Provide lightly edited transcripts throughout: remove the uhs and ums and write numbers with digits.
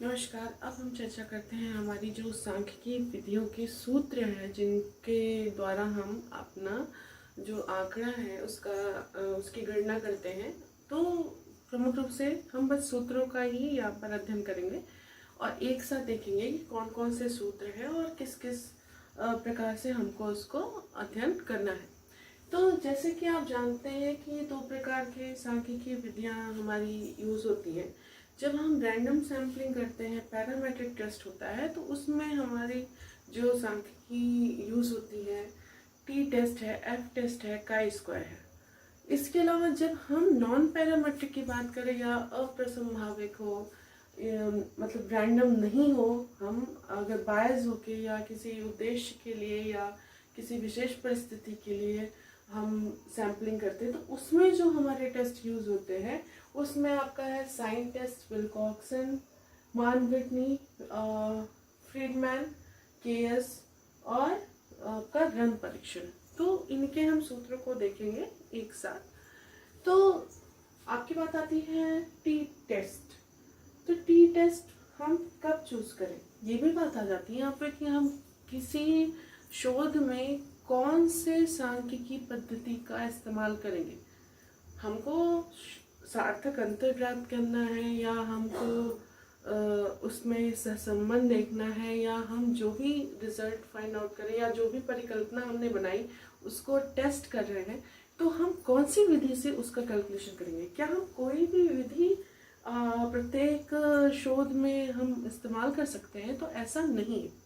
नमस्कार। अब हम चर्चा करते हैं हमारी जो सांख्यिकी विधियों के सूत्र हैं जिनके द्वारा हम अपना जो आंकड़ा है उसकी गणना करते हैं। तो प्रमुख रूप से हम बस सूत्रों का ही यहाँ पर अध्ययन करेंगे और एक साथ देखेंगे कि कौन कौन से सूत्र हैं और किस किस प्रकार से हमको उसको अध्ययन करना है। तो जैसे कि आप जानते हैं कि दो प्रकार के सांख्यिकी विधियाँ हमारी यूज़ होती हैं। जब हम रैंडम सैम्पलिंग करते हैं, पैरामीट्रिक टेस्ट होता है, तो उसमें हमारी जो सांख्यिकी यूज़ होती है टी टेस्ट है, एफ टेस्ट है, काई स्क्वायर है। इसके अलावा जब हम नॉन पैरामीट्रिक की बात करें या अप्रसंभाविक हो, मतलब रैंडम नहीं हो, हम अगर बायस होके या किसी उद्देश्य के लिए या किसी विशेष परिस्थिति के लिए हम सैम्पलिंग करते हैं, तो उसमें जो हमारे टेस्ट यूज़ होते हैं उसमें आपका है साइन टेस्ट, विल्कॉक्सन, मान विटनी, फ्रीडमैन, केएस और आपका रन परीक्षण। तो इनके हम सूत्रों को देखेंगे एक साथ। तो आपकी बात आती है टी टेस्ट। तो टी टेस्ट हम कब चूज करें, ये भी बात आ जाती है यहाँ पे कि हम किसी शोध में कौन से सांख्यिकी पद्धति का इस्तेमाल करेंगे। हमको सार्थक अंतर प्राप्त करना है या हमको उसमें सहसंबंध देखना है या हम जो भी रिजल्ट फाइंड आउट करें या जो भी परिकल्पना हमने बनाई उसको टेस्ट कर रहे हैं, तो हम कौन सी विधि से उसका कैलकुलेशन करेंगे। क्या हम कोई भी विधि प्रत्येक शोध में हम इस्तेमाल कर सकते हैं? तो ऐसा नहीं है।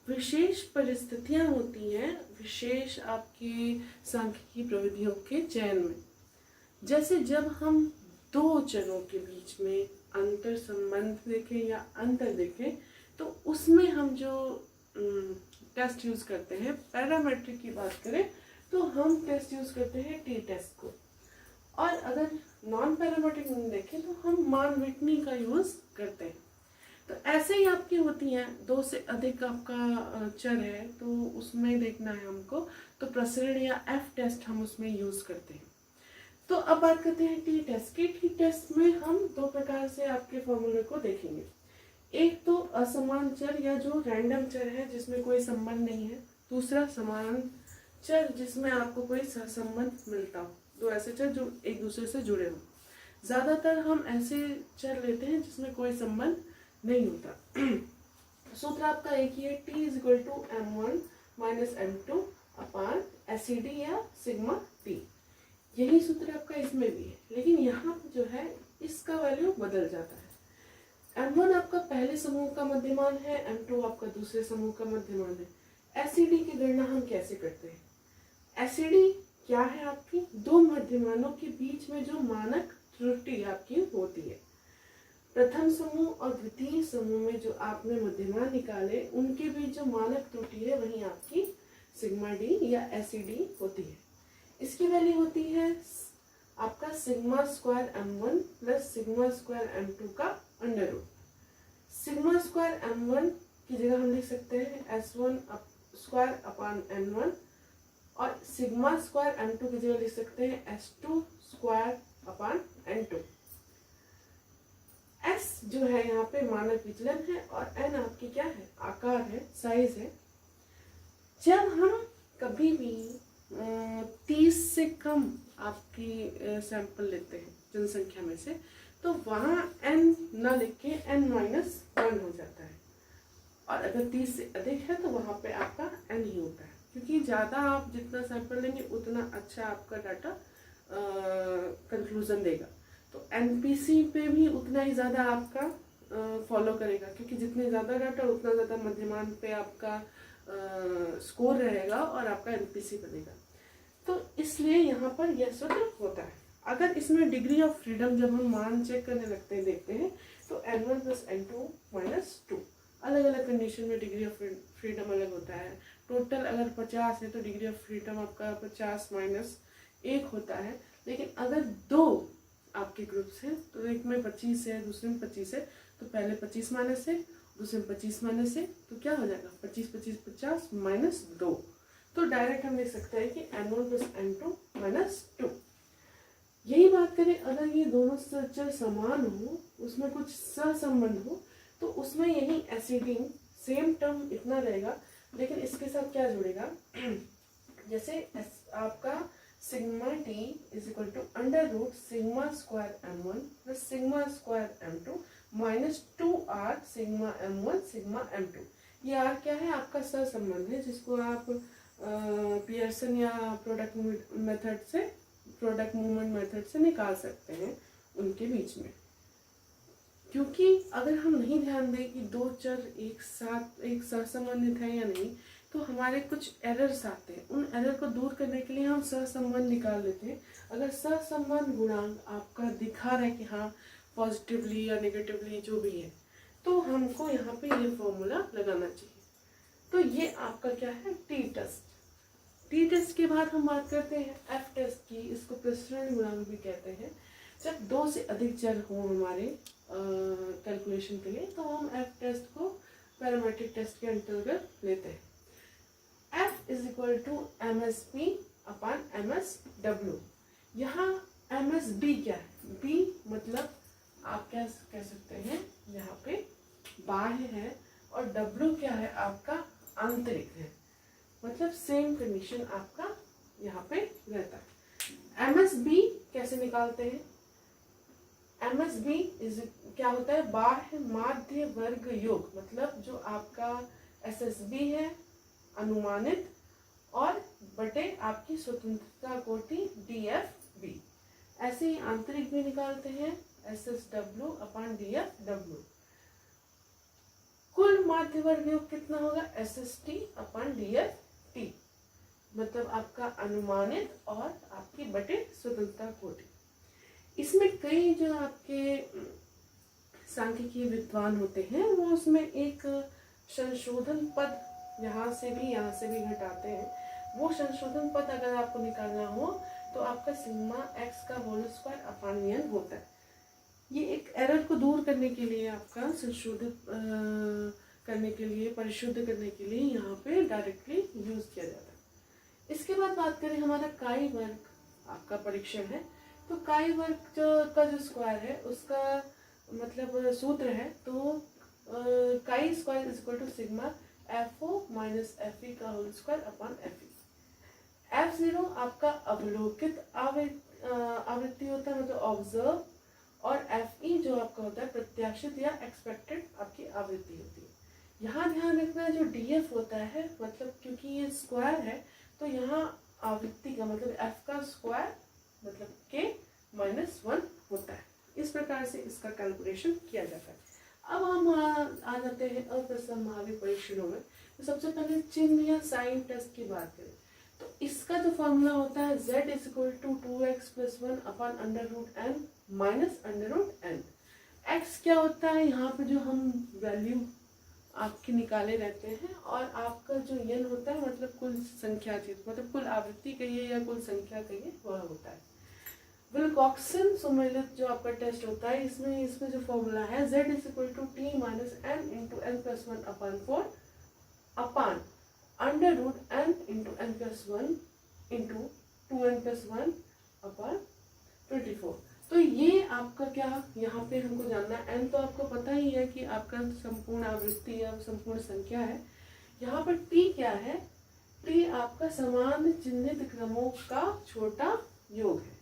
विशेष परिस्थितियां होती हैं विशेष आपकी सांख्यिकी प्रविधियों के चयन में। जैसे जब हम दो चरों के बीच में अंतर संबंध देखें या अंतर देखें, तो उसमें हम जो टेस्ट यूज करते हैं, पैरामीट्रिक की बात करें तो हम टेस्ट यूज करते हैं टी टेस्ट को। और अगर नॉन पैरामीट्रिक देखें तो हम मान विटनी का यूज करते हैं। तो ऐसे ही आपकी होती हैं, दो से अधिक आपका चर है तो उसमें देखना है हमको, तो प्रसरण या एफ टेस्ट हम उसमें यूज करते हैं। तो अब बात करते हैं टी टेस्ट की। टी टेस्ट में हम दो प्रकार से आपके फॉर्मूले को देखेंगे। एक तो असमान चर या जो रैंडम चर है जिसमें कोई संबंध नहीं है, दूसरा समान चर जिसमें आपको कोई सहसंबंध मिलता हो। दो ऐसे चर जो एक दूसरे से जुड़े हो। ज्यादातर हम ऐसे चर लेते हैं जिसमें कोई संबंध नहीं होता। सूत्र आपका एक ही है, T is equal to m1 minus m2 upon SED या सिग्मा टी। यही सूत्र आपका इसमें भी है, लेकिन यहाँ जो है इसका वैल्यू बदल जाता है। m1 आपका पहले समूह का मध्यमान है, m2 आपका दूसरे समूह का मध्यमान है। एसिडी की गणना हम कैसे करते हैं? एसिडी क्या है? आपकी दो मध्यमानों के बीच में जो मानक त्रुटि आपकी होती है। प्रथम समूह और द्वितीय समूह में जो आपने मध्यमान निकाले उनके बीच जो मानक त्रुटि है वही आपकी सिग्मा डी या एसिडी होती है। इसकी वैल्यू होती है आपका sigma square m1 plus sigma square m2 का under root. Sigma square m1 की जगह हम लिख सकते हैं s1 स्क्वायर अपान n1 और सिग्मा स्क्वायर m2 की जगह लिख सकते हैं s2 square upon n2। s जो है यहाँ पे मानक विचलन है और n आपकी क्या है? आकार है, साइज है। जब हम कभी भी 30 से कम आपकी सैंपल लेते हैं जनसंख्या में से, तो वहाँ n न लिख के n-1 हो जाता है। और अगर 30 से अधिक है तो वहाँ पे आपका n ही होता है, क्योंकि ज़्यादा आप जितना सैंपल लेंगे उतना अच्छा आपका डाटा कंक्लूजन देगा। तो एनपीसी पे भी उतना ही ज़्यादा आपका फॉलो करेगा, क्योंकि जितने ज़्यादा डाटा उतना ज़्यादा मध्यमान पे आपका स्कोर रहेगा और आपका एनपीसी बनेगा। तो इसलिए यहाँ पर यह सूत्र होता है। अगर इसमें डिग्री ऑफ फ्रीडम जब हम मान चेक करने लगते हैं देखते हैं, तो n1 प्लस n2 माइनस 2 अलग अलग कंडीशन में डिग्री ऑफ फ्रीडम अलग होता है। टोटल अगर 50 है तो डिग्री ऑफ फ्रीडम आपका 50 माइनस 1 होता है। लेकिन अगर दो आपके ग्रुप्स हैं तो एक में 25 है दूसरे में 25 है, तो पहले 25 माइनस है दूसरे में 25 माइनस है, तो क्या हो जाएगा? 25 25 50 माइनस 2। तो डायरेक्ट हम लिख सकते हैं कि n1 प्लस n2 माइनस 2। यही बात करें अगर ये दोनों चर समान हो, उसमें कुछ सहसंबंध हो, तो उसमें यही एसिडीन सेम टर्म इतना रहेगा, लेकिन इसके साथ क्या जुड़ेगा, जैसे आपका sigma T is equal to under root sigma square m1 plus sigma square m2 minus 2r sigma m1 sigma m2। ये आर क्या है, आपका सहसंबंध है, जिसको आप पियर्सन या प्रोडक्ट मूवमेंट मेथड से निकाल सकते हैं उनके बीच में। क्योंकि अगर हम नहीं ध्यान दें कि दो चर एक साथ एक सहसंबंधित है या नहीं, तो हमारे कुछ एरर्स आते हैं। उन एरर को दूर करने के लिए हम सहसंबंध निकाल लेते हैं। अगर सहसंबंध गुणांक आपका दिखा रहा है कि हाँ पॉजिटिवली या नेगेटिवली जो भी है, तो हमको यहाँ पे ये फॉर्मूला लगाना चाहिए। तो ये आपका क्या है, टी टेस्ट। टी टेस्ट के बाद हम बात करते हैं एफ टेस्ट की। इसको प्रसरण गुणांक भी कहते हैं। जब दो से अधिक चर हो हमारे कैलकुलेशन के लिए, तो हम एफ टेस्ट को पैरामीट्रिक टेस्ट के अंतर्गत लेते हैं। F is equal to M S P upon M S W. यहाँ एम एस बी क्या है, बी मतलब आप क्या कह सकते हैं, यहाँ पे बाह्य है, और डब्ल्यू क्या है, आपका आंतरिक है। मतलब सेम कंडीशन आपका यहाँ पे रहता है। एम एस बी कैसे निकालते हैं, एम एस बी इज क्या होता है, बाह्य माध्य वर्ग योग, मतलब जो आपका एस एस बी है अनुमानित, और बटे आपकी स्वतंत्रता कोटि डी एफ बी। ऐसे ही आंतरिक भी निकालते हैं, S S W upon D F W. कुल माध्य वर्ग योग कितना होगा, S S T upon D F T, मतलब आपका अनुमानित और आपकी बटे स्वतंत्रता कोटि। इसमें कई जो आपके सांख्यिकी विद्वान होते हैं, वो उसमें एक संशोधन पद यहाँ से भी घटाते हैं। वो संशोधन पद अगर आपको निकालना हो, तो आपका सिग्मा एक्स का होल स्क्वायर अपॉन n होता है। ये एक एरर को दूर करने के लिए, आपका संशोधित करने के लिए, परिशुद्ध करने के लिए यहाँ पे डायरेक्टली यूज किया जाता है। इसके बाद बात करें हमारा काई वर्ग आपका परीक्षण है। तो काई वर्ग का जो स्क्वायर है, उसका मतलब सूत्र है, तो chi square is equal to sigma F O minus F E का whole square upon F E. F zero आपका अवलोकित आवृत्ति होता है, मतलब ऑब्जर्व, और एफ ई जो आपका होता है प्रत्याशित या एक्सपेक्टेड आपकी आवृत्ति होती है। यहाँ ध्यान रखना है, जो डी एफ होता है, मतलब क्योंकि ये स्क्वायर है, तो यहाँ आवृत्ति का मतलब एफ का स्क्वायर मतलब के माइनस 1 होता है। इस प्रकार से इसका कैलकुलेशन किया जाता है। अब हम आ जाते हैं अप्रसंभावी परीक्षणों में। तो सबसे पहले चिन्ह या साइन टेस्ट की बात करें, तो इसका जो फॉर्मूला होता है z is equal to 2x plus 1 upon under root n minus under root n। x क्या होता है, यहाँ पे जो हम वैल्यू आपके निकाले रहते हैं, और आपका जो n होता है मतलब कुल संख्या थी, मतलब कुल आवृत्ति कहिए या कुल संख्या कहिए, वह होता है। विल्कॉक्सन सुमेलित जो आपका टेस्ट होता है, इसमें जो फॉर्मूला है z is equal to T minus n into N plus 1 upon 4 upon under root n into N plus 1 into 2n plus 1 upon 24। तो ये आपका क्या यहाँ पे हमको जानना है, n तो आपको पता ही है कि आपका संपूर्ण आवृत्ति या संपूर्ण संख्या है। यहाँ पर t क्या है, t आपका समान चिन्हित क्रमों का छोटा योग है।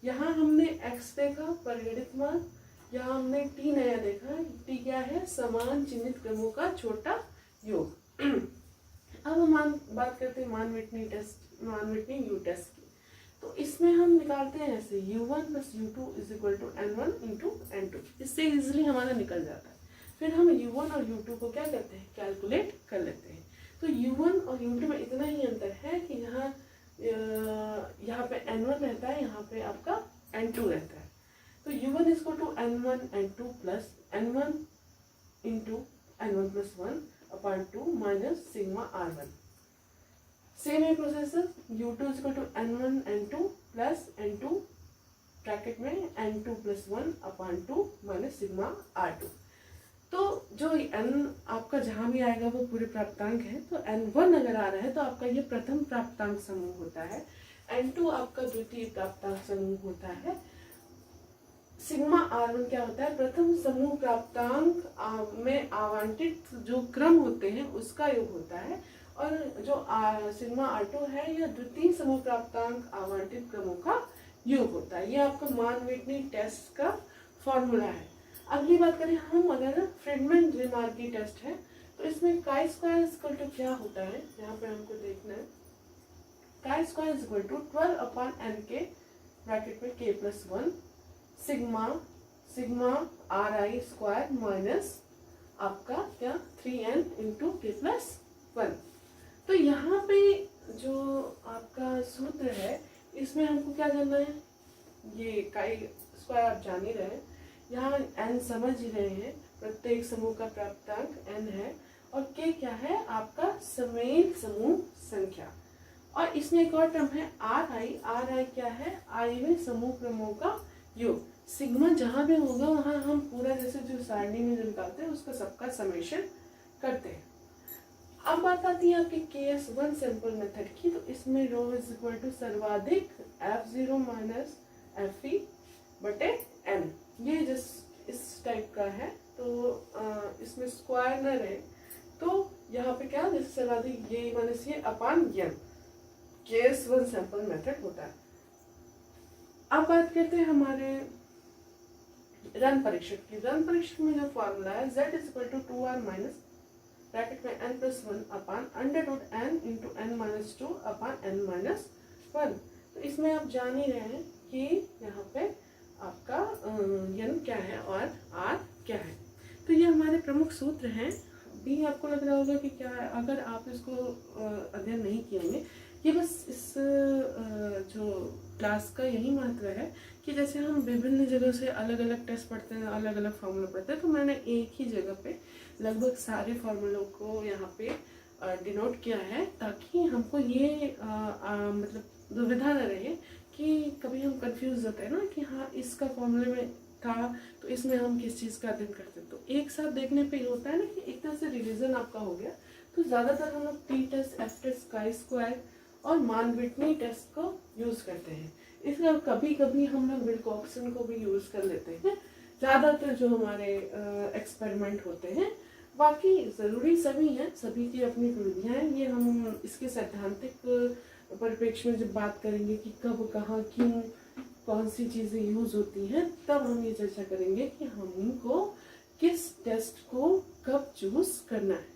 यहाँ हमने x देखा परिगणित मान, यहाँ हमने t नया देखा, t क्या है, समान चिन्हित क्रमों का छोटा योग। अब हम बात करते हैं मान विटनी यू टेस्ट की। तो इसमें हम निकालते हैं ऐसे u1 plus u2 is equal to n1 into n2। इससे इजिली हमारा निकल जाता है। फिर हम u1 और u2 को क्या करते हैं, कैलकुलेट कर लेते हैं। तो u1 और u2 में इतना ही अंतर है कि यहाँ पे n1 रहता है, यहाँ पे आपका n2 रहता है। तो u1 is equal to n1 n2 plus n1 into n1 plus 1 upon 2 minus sigma r1। Same है processor, u2 is equal to n1 n2 plus n2 bracket में n2 plus 1 upon 2 minus sigma r2। तो जो n आपका जहाँ भी आएगा वो पूरे प्राप्तांक है। तो n1 अगर आ रहा है तो आपका ये प्रथम प्राप्तांक समूह होता है, n2 आपका द्वितीय प्राप्तांक समूह होता है। सिग्मा R1 क्या होता है, प्रथम समूह प्राप्तांक में आवंटित जो क्रम होते हैं उसका योग होता है, और जो सिग्मा R2 है यह द्वितीय समूह प्राप्तांक आवंटित क्रमों का योग होता है। ये आपका मान विटनी टेस्ट का फॉर्मूला है। अगली बात करें हम, अगर फ्रीडमैन रिमार्की टेस्ट है तो इसमें काई स्क्वायर इक्वल टू क्या होता है, यहाँ पे हमको देखना है। Chi square equal to 12 upon N के ब्रैकेट में K plus 1 sigma R I square minus आपका क्या 3n इंटू के प्लस 1। तो यहाँ पे जो आपका सूत्र है इसमें हमको क्या जानना है, ये काई स्क्वायर आप जान ही रहे हैं, यहाँ n समझ ही रहे हैं, प्रत्येक समूह का प्राप्तांक n है, और k क्या है आपका समेत समूह संख्या, और इसमें एक और टर्म है आर आई क्या है, आई में समूह क्रमों का योग। सिग्मा जहाँ भी होगा वहाँ हम पूरा जैसे जो सारणी में जो निकालते हैं उसका सबका समेशन करते हैं। अब बात आती है आपके KS1 सैंपल मेथड की, तो इसमें रो इज इक्वल टू सर्वाधिक F0 माइनस FE बटे N, ये जिस इस टाइप का है, तो इसमें स्क्वायर न रहे तो यहाँ पे क्या, जैसे सर्वाधिक ये माइनस ये अपान n, KS1 सैंपल मेथड होता है। अब बात करते हैं हमारे रन परीक्षक की। रन परीक्षक में जो फॉर्मूला है z is equal to 2r minus bracket में n plus 1 upon under root n into n minus 2 upon n minus 1। तो इसमें आप जान ही रहे हैं कि यहाँ पे आपका n क्या है और r क्या है। तो ये हमारे प्रमुख सूत्र हैं। भी आपको लग रहा होगा कि क्या है, अगर आप इसको अध्ययन नहीं किएंगे, ये बस इस जो क्लास का यही महत्व है कि जैसे हम विभिन्न जगह से अलग अलग टेस्ट पढ़ते हैं, अलग अलग फॉर्मूला पढ़ते हैं, तो मैंने एक ही जगह पे लगभग सारे फॉर्मूलों को यहाँ पे डिनोट किया है, ताकि हमको ये मतलब दुविधा न रहे कि कभी हम कंफ्यूज होते हैं ना कि हाँ इसका फॉर्मूले में था तो इसमें हम किस चीज़ का अध्ययन करते हैं। तो एक साथ देखने पे होता है ना कि एक तरह से रिवीजन आपका हो गया। तो ज़्यादातर हम लोग T test, F test, chi square और मान विटनी टेस्ट को यूज़ करते हैं। इसलिए कभी कभी हम लोग विल्कॉक्सन को भी यूज़ कर लेते हैं, ज़्यादातर जो हमारे एक्सपेरिमेंट होते हैं। बाकी ज़रूरी सभी हैं, सभी की अपनी विधियाँ हैं। ये हम इसके सैद्धांतिक परिप्रेक्ष्य में जब बात करेंगे कि कब, कहाँ, क्यों, कौन सी चीज़ें यूज़ होती हैं, तब हम ये चर्चा करेंगे कि हमको किस टेस्ट को कब चूज़ करना है।